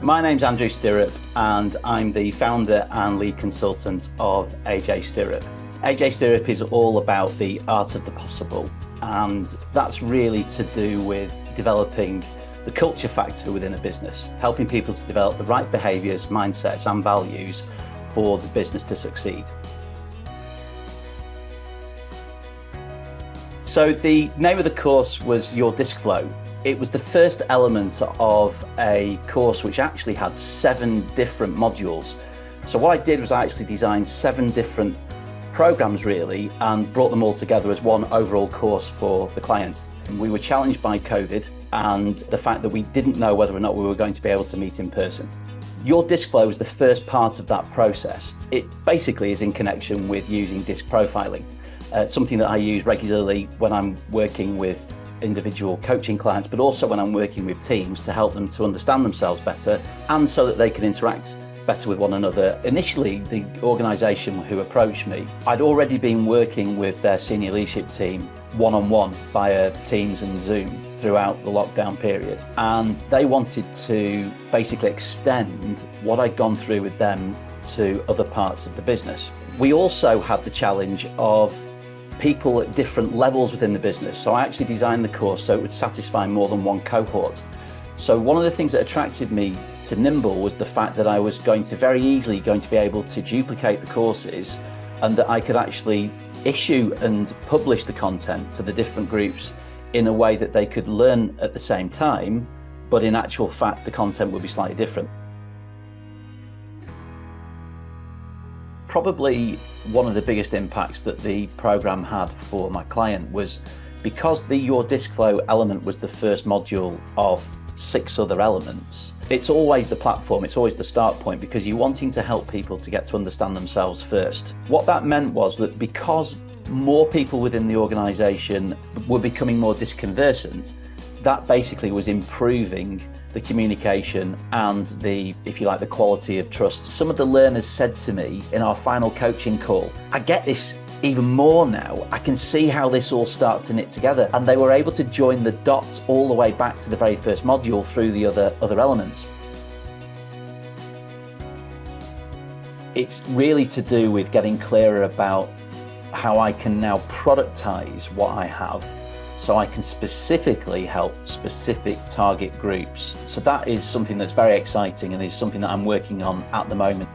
My name's Andrew Stirrup and I'm the founder and lead consultant of AJ Stirrup. AJ Stirrup is all about the art of the possible, and that's really to do with developing the culture factor within a business, helping people to develop the right behaviours, mindsets and values for the business to succeed. So the name of the course was Your Disc Flow. It was the first element of a course which actually had 7 different modules. So what I did was I actually designed 7 different programs really and brought them all together as one overall course for the client. We were challenged by COVID and the fact that we didn't know whether or not we were going to be able to meet in person. Your Disc Flow is the first part of that process. It basically is in connection with using disc profiling, something that I use regularly when I'm working with individual coaching clients, but also when I'm working with teams to help them to understand themselves better and so that they can interact better with one another. Initially, the organisation who approached me, I'd already been working with their senior leadership team one-on-one via Teams and Zoom throughout the lockdown period. And they wanted to basically extend what I'd gone through with them to other parts of the business. We also had the challenge of people at different levels within the business. So I actually designed the course so it would satisfy more than one cohort. So one of the things that attracted me to Nimble was the fact that I was very easily going to be able to duplicate the courses and that I could actually issue and publish the content to the different groups in a way that they could learn at the same time, but in actual fact, the content would be slightly different. Probably one of the biggest impacts that the program had for my client was because the Your Disc Flow element was the first module of 6 other elements. It's always the platform, it's always the start point because you're wanting to help people to get to understand themselves first. What that meant was that because more people within the organisation were becoming more disconversant, that basically was improving the communication and the, if you like, the quality of trust. Some of the learners said to me in our final coaching call, I get this even more now. I can see how this all starts to knit together. And they were able to join the dots all the way back to the very first module through the other elements. It's really to do with getting clearer about how I can now productize what I have so I can specifically help specific target groups. So that is something that's very exciting and is something that I'm working on at the moment.